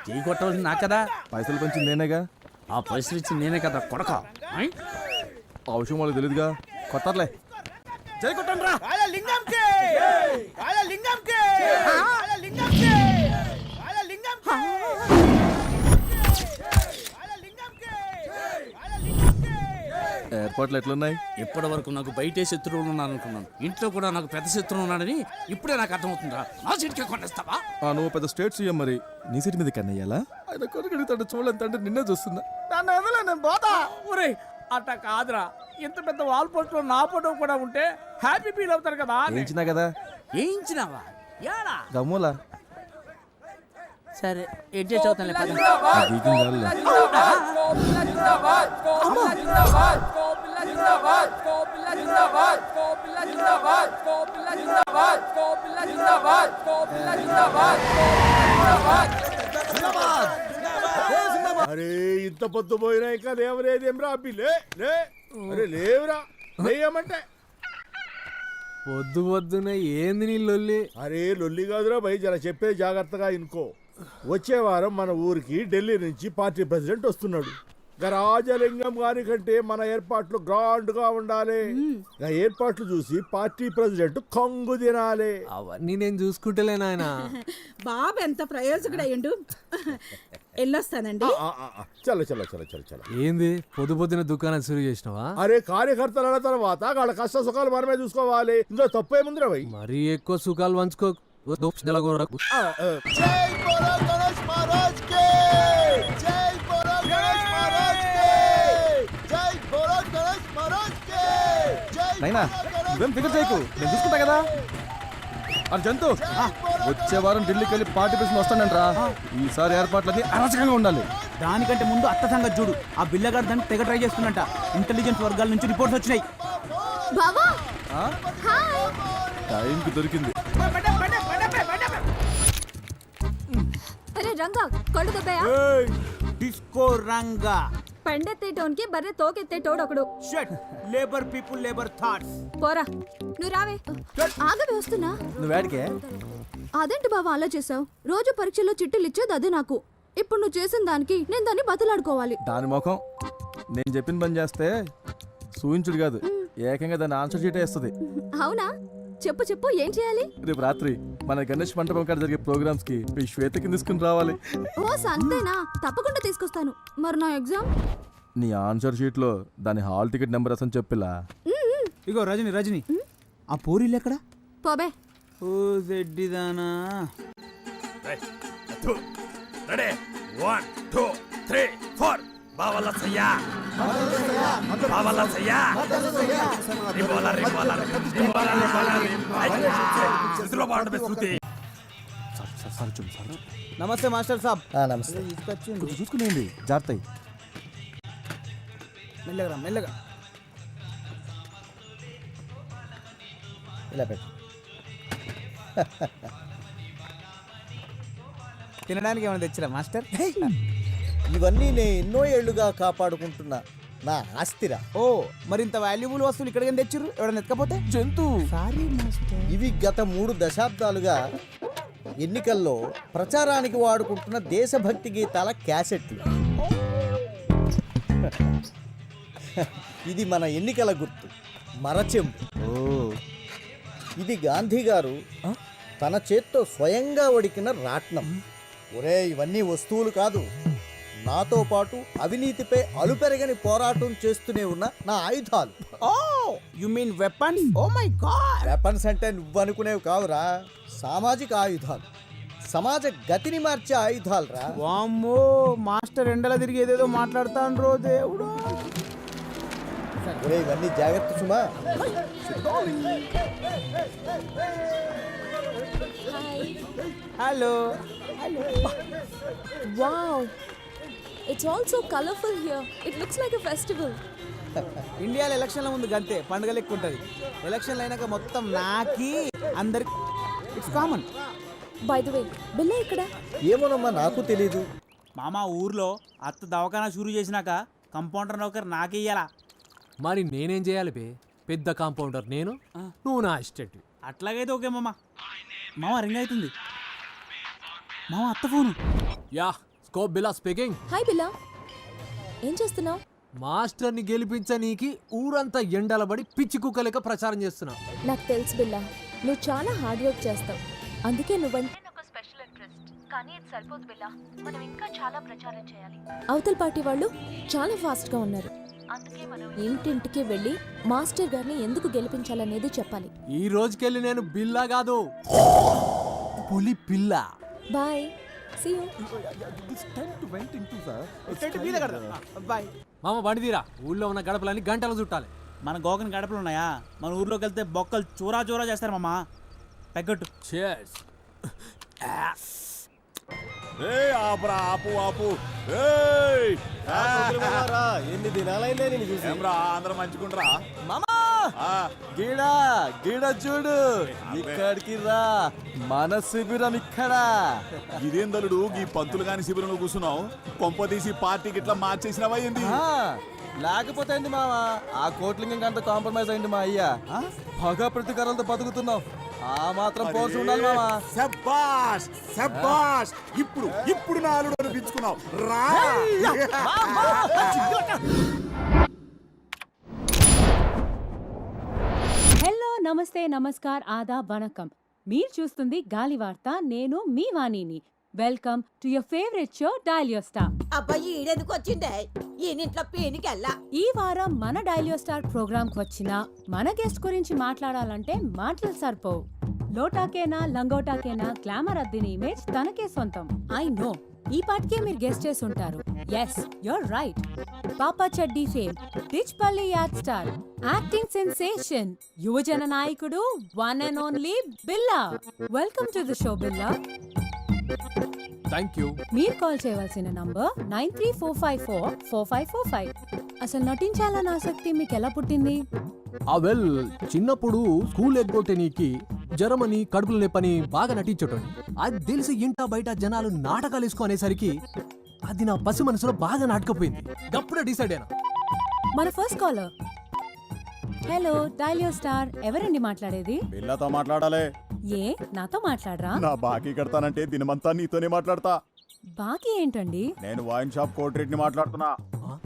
చేయి కొట్టవలసింది నా కదా, పైసలు పెంచింది నేనేగా. ఆ పైసలు ఇచ్చి నేనే కదా కొడక. ఆ విషయం వాళ్ళకి తెలియదుగా, కొట్టర్లే. జై కొట్టండి రా. ఏర్పాట్లు ఎట్లున్నాయి? ఇప్పటి వరకు నాకు బయటే శత్రువులు ఉన్నాను అనుకున్నాను, ఇంట్లో కూడా నాకు పెద్ద శత్రువు ఉన్నాడని ఇప్పుడే నాకు అర్థమవుతుందా? నా సీట్కే కొట్టేస్తావా? నువ్వు పెద్ద స్టేట్ సీఎం, మరి నీ సీట్ మీద కన్నయ్యాలా? ఆయన కొడుకుతాడు చూడలేంటే నిన్నే చూస్తున్నా. నన్ను వదలే, నేను పోతా. ఒరే అట్ట కాదురా, ఇంత పెద్ద వాల్ పోస్ట్ లో నా ఫోటో కూడా ఉంటే హ్యాపీ ఫీల్ అవుతారు కదా. ఏంచినా కదా, వేయించినావా యాడా గమ్ములా సరే అడ్జస్ట్ అవుతానులే పద. అరే ఇంత పొద్దు పోయినా ఇంకా లేవరేదేం రా అబ్బి లే లే అరే లేవురా లేయమంటే పొద్దు పొద్దున ఏంది నీ లొల్లి? అరే లొల్లి కాదురా భయ్ జర చెప్పే జాగ్రత్తగా ఇనుకో. వచ్చే వారం మన ఊరికి ఢిల్లీ నుంచి పార్టీ ప్రెసిడెంట్ వస్తున్నాడు. రాజలింగం గారి కంటే మన ఏర్పాట్లు గ్రాండ్ గా ఉండాలి. ఏర్పాట్లు చూసి పార్టీ ప్రెసిడెంట్ కంగు తినాలి. అవన్నీ నేను చూసుకుంటలే నాయన. బాబు ఎంత ప్రయోజకుడు అయ్యిండు. వెళ్ళొస్తానండి. చల్ల చల్ల చల్ల చల్ల చల్ల. ఏంది పొద్దు పొద్దున దుకాణం శురు చేసినావా? అరే కార్యకర్తల తర్వాత వాళ్ళ కష్ట సుఖాలు మనమే చూసుకోవాలి. ఇందులో తప్పేముందిరా భయ్? మరీ ఎక్కువ సుఖాలు పంచుకో. నైనా నువ్వేం ఫికర్ చేయకు, నేను చూసుకుంటా కదా. అది జంతు వచ్చే వారం ఢిల్లీకి వెళ్ళి పార్టీ ప్రెసిడెంట్ వస్తానంటరా. ఈసారి ఏర్పాట్లన్నీ అరాచకంగా ఉండాలి. దానికంటే ముందు అత్త సంగతి చూడు. ఆ బిల్లగాడు దాన్ని తెగ ట్రై చేస్తున్నట్ట. ఇంటెలిజెన్స్ వర్గాల నుంచి రిపోర్ట్స్ వచ్చినాయి. బావా టైంకి దొరికింది. అరే రంగా కళ్ళు దొబ్బయా? డిస్కో రంగా పెండెత్తేటోన్కి బర్రె తోకెత్తేటోడు ఒకడు. Shut labour people labour thoughts. పోరా నువ్వు రావే. ఆగవే వస్తున్నా. నువ్వేడికే? అదేంటి బావా అలా చేసావు? రోజు పరీక్షలో చిట్టులు ఇచ్చేది అదే నాకు. ఇప్పుడు నువ్వు చేసిన దానికి నేను దాన్ని బతలాడుకోవాలి. దాని ముఖం నేను చెప్పిన పని చేస్తే సూయించుడు కాదు, ఏకంగా దాన్ని ఆన్సర్ షీటే ఇస్తుంది. అవునా? చెప్పు చెప్పు ఏం చేయాలి? రేపు రాత్రి మన గణేష్ మంటపం కాడ జరిగే ప్రోగ్రామ్స్ కి మీ శ్వేతకి తీసుకుని రావాలి. ఓ సంతేనా? తప్పకుండా తీసుకొస్తాను. మరి నా ఎగ్జామ్? నీ ఆన్సర్ షీట్ లో దాని హాల్ టికెట్ నెంబర్ అసలు చెప్పిలా. ఇగో రజని రజని ఆ పూరీలు ఎక్కడ? పోబే. ఓ జెడ్డిదానా. రెడీ 1 2 3 4 బావల సయ్యా బావల సయ్యా రిబోలా రిబోలా రిబోలా రిబోలా పాట బెసుతి. నమస్తే మాస్టర్ సాబ్. నమస్తే. కొంచెం చూసుకునేయండి, జాగ్రత్త. మెల్లగా మెల్లగా. ఇలా పెట్టు. తినడానికి ఏమైనా తెచ్చిరా మాస్టర్? ఇవన్నీ నేను ఎన్నో ఏళ్లుగా కాపాడుకుంటున్నా నా ఆస్తిరా. ఓ మరి ఇంత వాల్యుబుల్ వస్తువులు ఇక్కడికి తెచ్చిర్రు? ఎవడన్నా ఎత్తకపోతే? జంతు సారీ మాస్టర్. ఇవి గత 3 దశాబ్దాలుగా ఎన్నికల్లో ప్రచారానికి వాడుకుంటున్న దేశభక్తి గీతాల క్యాసెట్లు. ఇది మన ఎన్నికల గుర్తు మరచెంబు. ఇది గాంధీ గారు తన చేత్తో స్వయంగా వడికిన రాట్నం. ఒరే ఇవన్నీ వస్తువులు కాదు, నాతో పాటు అవినీతిపై అలుపెరగని పోరాటం చేస్తూనే ఉన్న నా ఆయుధాలు. Oh you mean weapons? Oh my god. Weapons అంటే నువ్వనుకునేవి కావురా, సామాజిక ఆయుధాలు, సమాజ గతిని మార్చే ఆయుధాలు రా. వామ్మో మాస్టర్ ఎండల తిరిగి ఏదేదో మాట్లాడుతాను రో దేవుడు. ఒరే ఇవన్నీ జాగ్రత్త సుమా. Hello. Wow. It's all so colorful here. It looks like a festival. ఇండియాలో ఎలక్షన్ల ముందు గంతే పండుగ లెక్క ఉంటుంది. ఎలక్షన్లు అయినాక మొత్తం నాకి అందరికి it's common. By the way, బిల్ల ఇక్కడ? ఏమోనమ్మా నాకు తెలీదు. మామ ఊర్లో అత్త దవాఖానా షురూ చేసినాక కంపౌండర్ నౌకర్ నాకే ఇయ్యాలా. మరి నేనేం చేయాలి బే? పెద్ద కాంపౌండర్ నేను, నువ్వు నా అసిస్టెంట్. అట్లాగైతే ఓకే మామ. మామ రింగ్ అవుతుంది. మామ అత్త ఫోను. యా స్కోప్ బిల్లా స్పీకింగ్. హాయ్ బిల్లా, ఏం చేస్తున్నావు? మాస్టర్ని గెలిపించనీకి ఊరంతా ఎండలబడి పిచ్చి కుక్కలేక ప్రచారం చేస్తున్నా. నాకు తెలుసు బిల్లా, నువ్వు చాలా హార్డ్ వర్క్ చేస్తావు. అందుకే నువ్వంటే నాకు స్పెషల్ ఇంట్రెస్ట్. కానీ ఇది సరిపోదు బిల్లా, మనం ఇంకా చాలా ప్రచారం చేయాలి. అవతల పార్టీ వాళ్ళు చాలా ఫాస్ట్గా ఉన్నారు. అందుకే మనం ఇంటింటికి వెళ్ళి మాస్టర్ గారిని ఎందుకు గెలిపించాలనేది చెప్పాలి. ఈ రోజుకెళ్ళి నేను బిల్లా కాదు, పులి పిల్ల. Bye, see you. బాయ్. మామ బండి తీరా, ఊళ్ళో ఉన్న గడపలన్నీ గంటలు చుట్టాలి. మన గోకని గడపలు ఉన్నాయా? మన ఊర్లోకి వెళ్తే బొక్కలు చూరా చూరా చేస్తారు మామ. తగ్గట్టు. ఆపురా, ఆపు ఏయ్! ఎన్ని దినాలైందే నేను చూసి. ఏమ్రా, అందరూ మంచుకుంటారా? మామా గీడ చూడు, ఇక్కడికి రా, మన శిబిరం ఇక్కడ. ఇదేందలుడు ఈ పంతులు గాని శిబిరంలో కూర్చున్నావు? కొంప తీసి పార్టీకి ఇట్లా మార్చేసినవా ఏంది? లేకపోతే ఏంది మామ, ఆ కోట్లింగం అంత కాంప్రమైజ్ అయింది మా అయ్యా. పగ ప్రతీకారాలతో బతుకుతున్నావు, ఆ మాత్రం పోర్చి ఉండాలి మామా. శబ్బాష్ శబ్బాష్, ఇప్పుడు నా అల్లుడు అనిపించుకున్నావు రా. హలో, నమస్తే, నమస్కార్, ఆదాబ్, వణకం. మీరు చూస్తుంది గాలి వార్త. నేను మీ వాణిని. Welcome to your favourite show డైలియో స్టార్. అబ్బాయి ఈడెందుకు వచ్చిందే ఈయనింట్లో పీనికెళ్ళా. ఈ వారం మన డైలియో స్టార్ ప్రోగ్రామ్ కు వచ్చిన మన గెస్ట్ గురించి మాట్లాడాలంటే మాటలు సరిపోవు. లోటాకేనా లంగోటాకేనా గ్లామర్ అద్దిన ఇమేజ్ తనకే సొంతం. ఐ నో, ఈ పాటికే మీరు గెస్ట్ చేసి ఉంటారు. Yes, you're right. పాపా చెడ్డీ ఫేమ్, రిచ్ పల్లి యాడ్ స్టార్, యాక్టింగ్ సెన్సేషన్, యువజన నాయకుడు, one and only Billa. Welcome to the show Billa. Thank you. మీరు కాల్ చేయవలసిన నంబర్ 9345445545. అసలు నటించాలన్న ఆసక్తి మీకు ఎలా పుట్టింది? వెల్, చిన్నప్పుడు స్కూల్ ఎగ్గొట్టే నీకి జ్వరమని కడుపులు నొప్పని బాగా నటించటం. అది తెలిసి ఇంటా బయట జనాలు నాటకాలు వేసుకునేసరికి అది నా పసి మనసులో బాగా నాటకపోయింది. అప్పుడే డిసైడ్ అయినా. మన ఫస్ట్ కాలర్. హలో, డైలియో స్టార్, ఎవరండి మాట్లాడేది? బిల్లతో మాట్లాడాలి. ఏ, నాతో మాట్లాడరా? నా బాకీ కడతానంటే దినమంతా నీతోనే మాట్లాడతా. బాకీ ఏంటండి? నేను వైన్ షాప్ కోట్రెడ్ని మాట్లాడుతున్నా.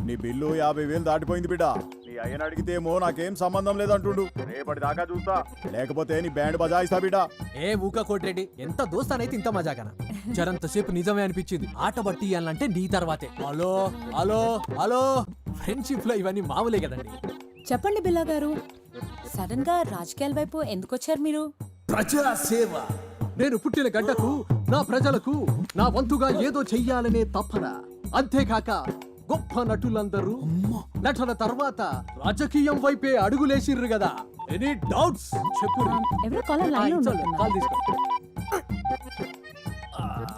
నీ బిల్లు 50,000 దాటిపోయింది బిడ్డ. నీ అయ్యని అడిగితేమో నాకేం సంబంధం లేదంటుండు. రేపటి దాకా చూస్తా, లేకపోతే నీ బ్యాండ్ బజాయిస్తా బిడ్డ. ఏ ఊక కోటిరెడ్డి, ఎంత దోస్తానైతే ఇంత మజాకనా? జరంతసేపు నిజమే అనిపించింది. ఆట బట్టి అనంటే నీ తర్వాతే. హలో హలో హలో, ఫ్రెండ్షిప్ లో ఇవన్నీ మామూలే కదండి. చెప్పండి బిల్లా గారు, సడన్ గా రాజకీయాల వైపు ఎందుకు వచ్చారు మీరు? ప్రజా సేవ. నేను పుట్టిన గడ్డకు, నా ప్రజలకు నా వంతుగా ఏదో చెయ్యాలనే తపన. అంతేకాక గొప్ప నటులందరూ నటన తర్వాత రాజకీయం వైపే అడుగులేసిర్రు కదా. ఎనీ డౌట్స్ చెప్పు. ఎవరో కాలర్ లైన్ లో ఉన్నారు. కాల్ తీసుకో.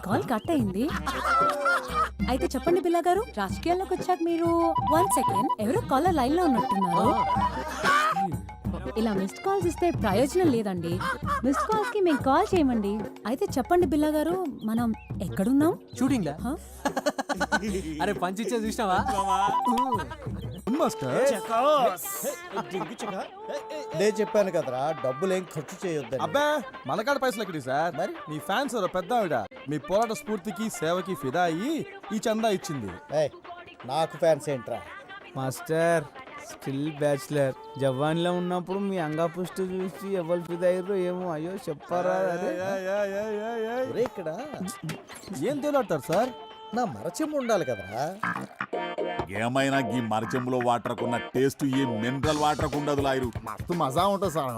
కాల్ కట్ అయింది. అయితే చెప్పండి బిల్లా గారు, రాజకీయాల్లోకి వచ్చాక మీరు 1 సెకండ్, ఎవరో కాలర్ లైన్ లో ఉన్నట్టున్నారు. ఇలా మిస్డ్ కాల్స్ ఇస్తే ప్రయోజనం లేదండి. మిస్డ్ కాల్స్ కి మేము కాల్ చేయమండి. అయితే చెప్పండి బిల్లా గారు, మనం ఎక్కడున్నాం? షూటింగ్ లా? అరే పంచిచ్చే చూసినావా? నేను చెప్పాను కదరా, డబ్బులేం ఖర్చు చేయొద్దు. అబ్బా, మనకాడ పైసలు ఎక్కడి సార్? మరి మీ ఫ్యాన్స్ పెద్ద ఆవిడ మీ పోరాట స్ఫూర్తికి సేవకి ఫిదా అయ్యి ఈ చందా ఇచ్చింది. నాకు ఫ్యాన్స్ ఏంట్రా మాస్టర్? Still bachelor. జవాన్లో ఉన్నప్పుడు మీ అంగాపుష్టి చూసి ఎవరు ఫిదయ్యారో ఏమో. అయ్యో చెప్పారా? ఇక్కడ ఏం తేలాడతారు సార్? నా మరచెంబు ఉండాలి కదరా. ఏమైనా ఈ మరచెంబులో వాటర్కున్న టేస్ట్ ఏ మినరల్ వాటర్ ఉండదు లాయరు. మస్తు మజా ఉంటుంది సార్.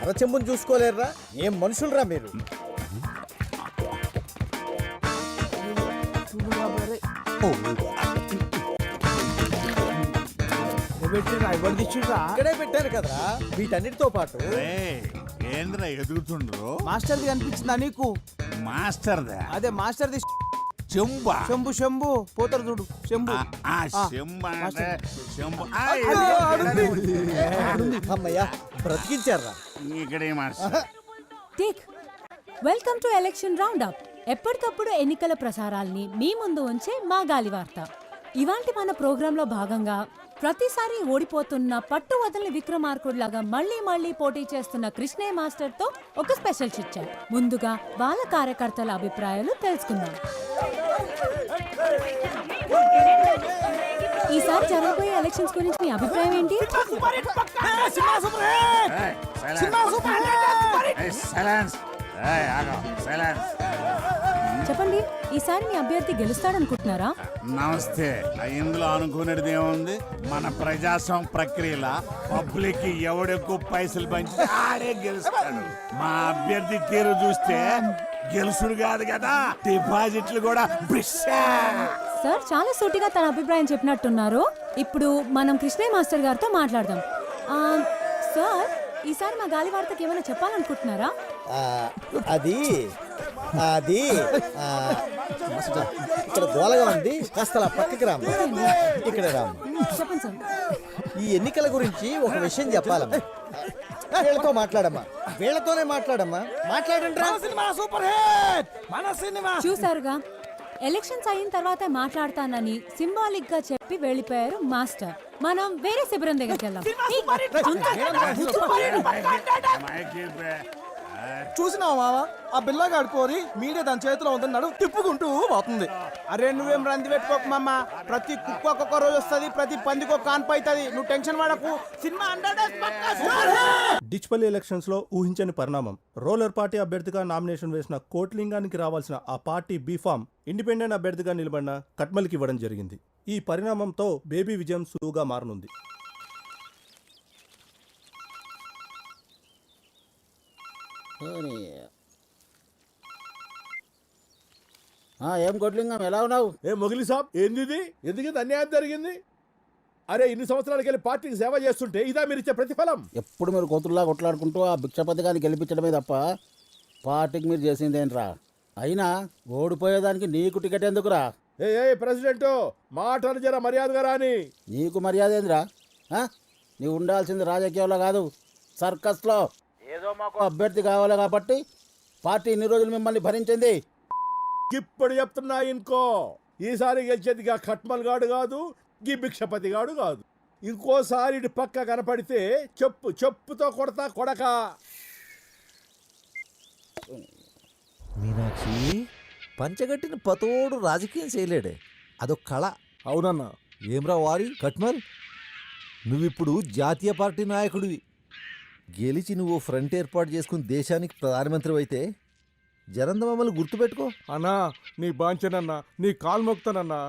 మరచెంబుని చూసుకోలేరురా? ఏం మనుషులరా మీరు? ఇక్కడే పెట్టారు కదరా వీటన్నిటితో పాటు. ఏంద్రా ఎదుగుతుండ్రు? మాస్టర్ది కనిపించిందా నీకు? మాస్టర్దా? అదే మాస్టర్ది. చెంబా? శంభు శంభు పోతారు చూడు, శంభు. అమ్మయ్యా, బ్రతికించారా? ఇక్కడే take. Welcome to election round up. ఎప్పటికప్పుడు ఎన్నికల ప్రసారాల్ని మీ ముందు ఉంచే మా గాలి వార్త. ఇవాంటి మన ప్రోగ్రాంలో భాగంగా ప్రతిసారి ఓడిపోతున్న పట్టు వదలని విక్రమార్కుడిలాగా మళ్ళీ పోటీ చేస్తున్న కృష్ణయ్య మాస్టర్ తో ఒక స్పెషల్ చిట్ చాట్. ముందుగా వాళ్ళ కార్యకర్తల అభిప్రాయాలు తెలుసుకుందాం. ఈసారి జరగబోయే ఎలక్షన్స్ గురించి మీ అభిప్రాయం ఏంటి? చెప్పండి, ఈసారి మీ అభ్యర్థి గెలుస్తాడనుకుంటున్నారా? నమస్తే. ఇందులో అనుకునేది ఏముంది? మన ప్రజాస్వామ్య ప్రక్రియలో పబ్లిక్ ఎవడెక్కువ పైసలు పంచి ఆడే గెలుస్తాడు. మా అభ్యర్థి తీరు చూస్తే గెలుసుడు కాదు కదా, డిపాజిట్లు కూడా. సార్ చాలా సూటిగా తన అభిప్రాయం చెప్పినట్టున్నారు. ఇప్పుడు మనం కృష్ణయ్య మాస్టర్ గారితో మాట్లాడదాం. సార్, ఈసారి మా గాలి వార్తకి ఏమైనా చెప్పాలనుకుంటున్నారా? అది అది ఇక్కడ గోలగా ఉంది, కాస్త అలా పక్కకి రామ్మ. ఇక్కడ రామ్మ. చెప్పండి సార్. ఈ ఎన్నికల గురించి ఒక విషయం చెప్పాలమ్మా. వీళ్ళతో మాట్లాడమ్మా, వీళ్ళతోనే మాట్లాడమ్మా. మాట్లాడండి రా. చూసారుగా, ఎలక్షన్స్ అయిన తర్వాత మాట్లాడతానని సింబాలిక్ గా చెప్పి వెళ్ళిపోయారు మాస్టర్. మనం వేరే శిబిరం దగ్గరికి వెళ్దాం. చూసినావా మావా, ఆ బిల్లగాడు కోరి మీడియా దాని చేతిలో ఉందన్నాడు, తిప్పుకుంటూ పోతుంది. అరే నువ్వేం రంది పెట్టుకోకు మామ. ప్రతి కుక్క ఒక్కొక్క రోజు వస్తుంది, ప్రతి పందికి ఒక కాన్పు అవుతుంది. నువ్వు టెన్షన్ పడకు. సినిమా 100 days పక్కా. డిచ్పల్లి ఎలక్షన్స్ లో ఊహించని పరిణామం. రోలర్ పార్టీ అభ్యర్థిగా నామినేషన్ వేసిన కోట్లింగానికి రావాల్సిన ఆ పార్టీ బీఫామ్ ఇండిపెండెంట్ అభ్యర్థిగా నిలబడిన కట్మల్కి ఇవ్వడం జరిగింది. ఈ పరిణామంతో బేబీ విజయం సులువుగా మారనుంది. ఏం కొట్లింగం, ఎలా ఉన్నావు? ఏ మొగిలి సాబ్, ఏంది ఇది? ఎందుకు అన్యాయం జరిగింది? అరే ఇన్ని సంవత్సరాలకి వెళ్ళి పార్టీకి సేవ చేస్తుంటే ఇదా మీరు ఇచ్చే ప్రతిఫలం? ఎప్పుడు మీరు కోతుల్లా కొట్లాడుకుంటూ ఆ భిక్షపథకాన్ని గెలిపించడమే తప్ప పార్టీకి మీరు చేసిందేంట్రా? అయినా ఓడిపోయేదానికి నీకు టికెట్ ఎందుకురా? ఏ ప్రెసిడెంట్, మాటలు జర మర్యాదగా రాని. నీకు మర్యాద ఏందిరా? నీవు ఉండాల్సింది రాజకీయాల్లో కాదు, సర్కస్లో. ఏదో మాకు అభ్యర్థి కావాలి కాబట్టి పార్టీ ఇన్ని రోజులు మిమ్మల్ని భరించింది. ఇప్పుడు చెప్తున్నా ఇంకో, ఈసారి గెలిచేదిగా ఖట్మల్ గాడు కాదు, గీ భిక్షపతి గాడు కాదు. ఇంకోసారి ఇటు పక్క కనపడితే చెప్పుతో కొడతా కొడక. మీనాక్షి, పంచగట్టిన పతోడు రాజకీయం చేయలేడే, అదొక కళ. అవునన్నా. ఏమ్రా వారి కట్మల్, నువ్విప్పుడు జాతీయ పార్టీ నాయకుడివి. గెలిచి నువ్వు ఫ్రంట్ ఏర్పాటు చేసుకుని దేశానికి ప్రధానమంత్రి అయితే జనంద మమ్మల్ని గుర్తుపెట్టుకో. అన్నా నీ బాంచనన్నా, నీ కాలు మొక్తానన్నా.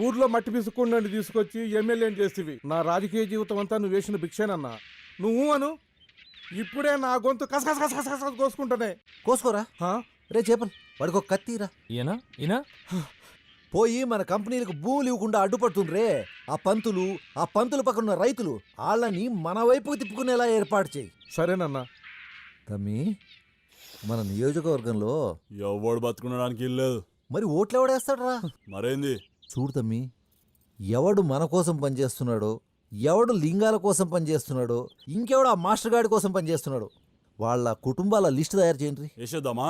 ఊర్లో మట్టి పిసుకుండా తీసుకొచ్చి ఎమ్మెల్యేని చేస్తేవి. నా రాజకీయ జీవితం అంతా నువ్వు వేసిన భిక్షేనన్నా. నువ్వు అను, ఇప్పుడే నా గొంతు కసకస కోసుకుంటానే. కోసుకోరా రే చేపలు, వాడికి ఒక కత్తిరా. ఈయన పోయి మన కంపెనీలకు భూములు ఇవ్వకుండా అడ్డుపడుతుండ్రే ఆ పంతులు పక్కన ఉన్న రైతులు, వాళ్ళని మన వైపుకు తిప్పుకునేలా ఏర్పాటు చేయి. సరేనన్నా. తమ్మి, మన నియోజకవర్గంలో ఎవడు బతుకునడానికి ఇల్లేదు. మరి ఓట్లు ఎవడేస్తాడరా? మరేంది చూడు తమ్మి, ఎవడు మన కోసం పనిచేస్తున్నాడో, ఎవడు లింగాల కోసం పనిచేస్తున్నాడో, ఇంకెవడు ఆ మాస్టర్ గాడి కోసం పనిచేస్తున్నాడో వాళ్ళ కుటుంబాల లిస్టు తయారు చేయండి. వేసేద్దామా?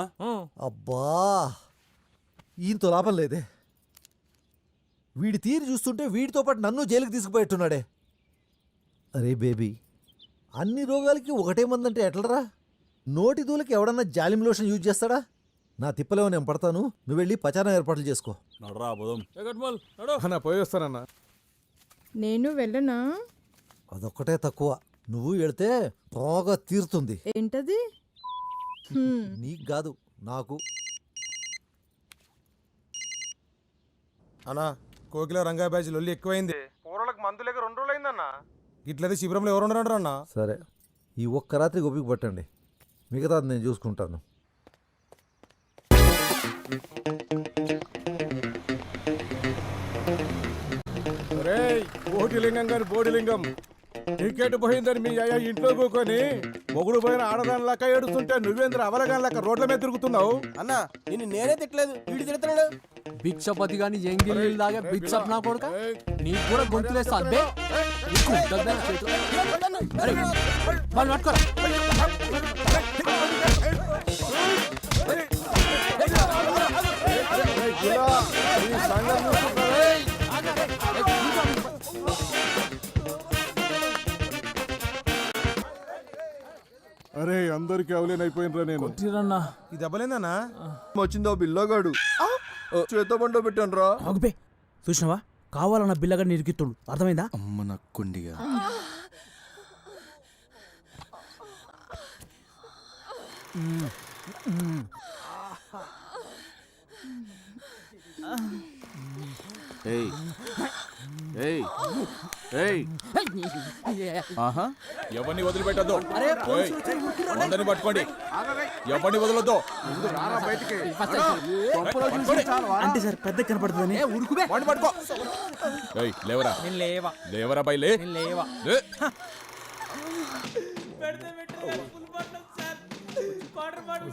అబ్బా, ఈయనతో లాభం లేదే. వీడి తీరు చూస్తుంటే వీడితో పాటు నన్ను జైలుకి తీసుకుపోయేట్టున్నాడే. అరే బేబీ, అన్ని రోగాలకి ఒకటే మందంటే ఎట్లరా? నోటి దూలకి ఎవడన్నా జాలిం లోషన్ యూజ్ చేస్తాడా? నా తిప్పలేమో నేను పడతాను, నువ్వు వెళ్ళి పచారం ఏర్పాట్లు చేసుకో. నడరా పోదాం. అన్నా పోయి వస్తానన్నా. నేను వెళ్ళనా? అదొక్కటే తక్కువ, నువ్వు వెళితే బాగా తీరుతుంది. ఏంటది? నీకు కాదు, నాకు. అన్నా, కోకిల రంగా బ్యాచ్ లొల్లి ఎక్కువైంది. పూర్వలకు మందు లేక 2 రోజులు అయిందన్నా. ఇట్లయితే శిబిరంలో ఎవరు ఉండరు అన్నా. సరే, ఈ ఒక్క రాత్రి గొప్పికి పట్టండి, మిగతాది నేను చూసుకుంటాను. కోటిలింగం గారి బోడిలింగం టికెట్ పోయిందని మీ అయ్యా ఇంట్లో కూకొని మొగుడు పోయిన ఆడదాని లెక్క ఏడుస్తుంటే నువ్వేంద్ర అవలగాని లెక్క రోడ్ల మీద తిరుగుతున్నావు. అన్నా నిన్ను నేనే తిట్టలేదు, వీడి తిడుతున్నాడు. భిక్షపతి గాని ఎంగిల్ దాగా బిచ్చప్ నా కొడుక, నీకు కూడా గొంతులేస్తా. అరే అందరికి అవలేనైపోయినరా నేను. ఈ దెబ్బలేందన్నా? వచ్చిందో బిల్లగాడు చేతో బండో పెట్టాను రా. ఆగుపే, చూసినావా? కావాలన్న బిల్లగా నిరికిత్తుడు, అర్థమైందా? అమ్మ నక్కుండిగా. ఎవరిని వదిలిపెట్టద్దు, అందరిని పట్టుకోండి. ఎవరిని వదలొద్దు. అంటే సార్ పెద్ద కనపడుతుందని వాడిని పట్టుకో. లేవరా, లేవరా బై, లే.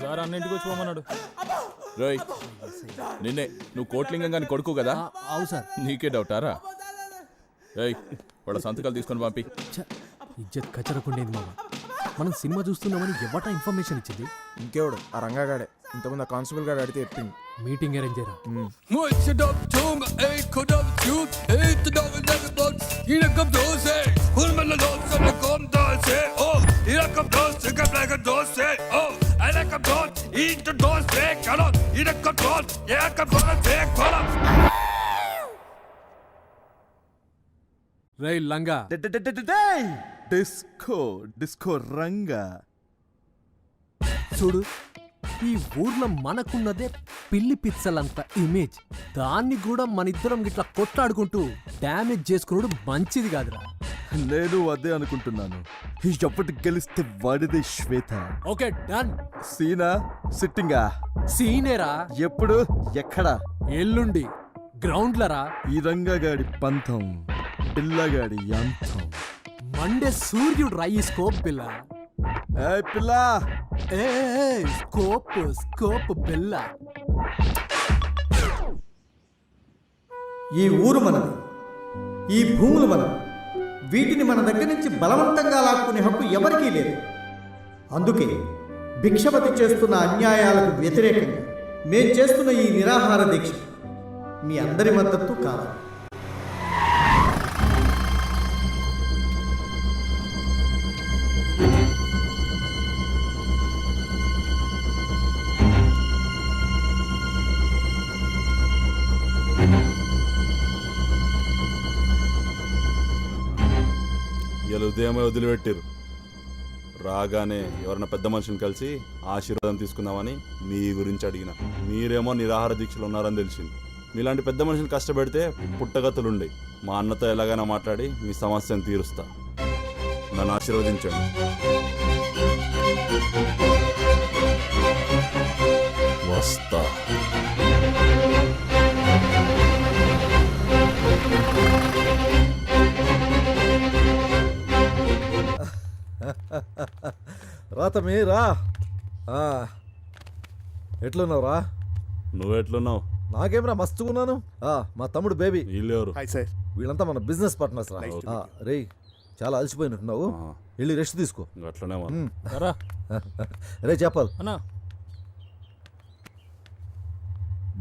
సార్ అన్నింటికి వచ్చి పోమన్నాడు. రోయ్ నిన్నే నువ్వు కోట్లింగం గాని కొడుకు కదా? అవు సార్. నీకే డౌటారా? ఏయ్ వాళ్ళ సంతకాలు తీసుకొని పంపి. ఇజ్జత్ కచ్చరకుండేది మామ. మనం సినిమా చూస్తున్నామని ఎవట ఇన్ఫర్మేషన్ ఇచ్చింది? ఇంకెవడు ఆ రంగాగాడే. ఇంతకుముందు ఆ కానిస్టేబుల్ గారు అడిగితే చెప్పింది. మీటింగ్ అరేంజ్ చేయరా? రేయ్ లంగా, డిస్కో రంగా చూడు, ఈ ఊర్లో మనకున్నదే పిల్లి పిచ్చలంత ఇమేజ్. దాన్ని కూడా మనిద్దరం ఇట్లా కొట్లాడుకుంటూ డ్యామేజ్ చేసుకున్నాడు మంచిది కాదురా. నేను అదే అనుకుంటున్నాను. ఎప్పటికి గెలిస్తే వాడిదే శ్వేత. Okay done. సీనా సిట్టింగా? సీనేరా. ఎప్పుడు ఎక్కడ? ఎల్లుండి గ్రౌండ్లరా. ఈ రంగగాడి పంతం, పిల్లగాడి యంతం. మండే సూర్యుడు రై స్కోప్ పిల్ల. ఏ పిల్ల, ఏ స్కోప్ స్కోప్ పిల్ల. ఈ ఊరు మనది, ఈ భూములు మనది. వీటిని మన దగ్గర నుంచి బలవంతంగా లాక్కునే హక్కు ఎవరికీ లేదు. అందుకే భిక్షపతి చేస్తున్న అన్యాయాలకు వ్యతిరేకంగా మేం చేస్తున్న ఈ నిరాహార దీక్ష మీ అందరి మద్దతు కావాలి. ఇలా ఉదయమే వదిలిపెట్టారు. రాగానే ఎవరైనా పెద్ద మనిషిని కలిసి ఆశీర్వాదం తీసుకుందామని మీ గురించి అడిగిన. మీరేమో నిరాహార దీక్షలు ఉన్నారని తెలిసింది. మీలాంటి పెద్ద మనిషిని కష్టపెడితే పుట్టగతులుండే. మా అన్నతో ఎలాగైనా మాట్లాడి మీ సమస్యను తీరుస్తా. నన్ను ఆశీర్వదించండి. వస్తా. రాతమే రా. ఎట్లున్నావురా? నువ్వెట్లున్నావు? నాకేమరా మస్తుకున్నాను. మా తమ్ముడు బేబీ. వీళ్ళెవరు? వీళ్ళంతా మన బిజినెస్ పార్ట్నర్స్ రా. రేయ్ చాలా అలసిపోయినట్టున్నావు, వెళ్ళి రెస్ట్ తీసుకో. అట్లనే రే చెప్పాలి,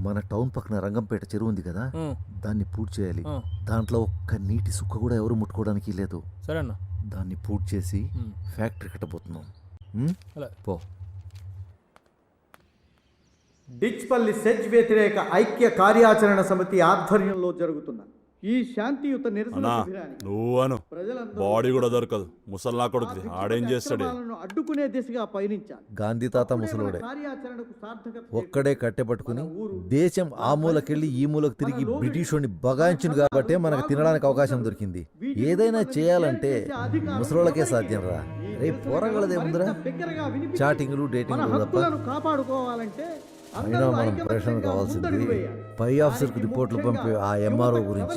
మన టౌన్ పక్కన రంగంపేట చెరువు ఉంది కదా, దాన్ని పూర్తి చేయాలి. దాంట్లో ఒక్క నీటి సుక్క కూడా ఎవరు ముట్టుకోవడానికి లేదు. సరే అన్న, దాన్ని పూర్తి చేసి ఫ్యాక్టరీ కట్టబోతున్నాం. పో. డిచ్పల్లి సెజ్ వ్యతిరేక ఐక్య కార్యాచరణ సమితి ఆధ్వర్యంలో జరుగుతున్న ఈ శాంతియుత నిరసన నువ్వు బాడీ కూడా దొరకదు. ముసల్లా కొడుకు ఆడేం చేస్తాడు? అడ్డుకునే దిశగా పయనించాలి. గాంధీ తాత ముసలోడే ఒక్కడే కట్టె పట్టుకుని దేశం ఆ మూలకెళ్ళి ఈ మూలకు తిరిగి బ్రిటిష్ వాడిని బగాయించింది కాబట్టే మనకు తినడానికి అవకాశం దొరికింది. ఏదైనా చేయాలంటే ముసలోళ్ళకే సాధ్యం రా. రేపు పోరగలదేముందిరా, చాటింగ్లు డేటింగ్లు తప్ప. కాపాడుకోవాలంటే అయినా మనం ప్రేషణ కావాల్సింది పై ఆఫీసర్కి రిపోర్ట్లు పంపే ఆ ఎంఆర్ఓ గురించి.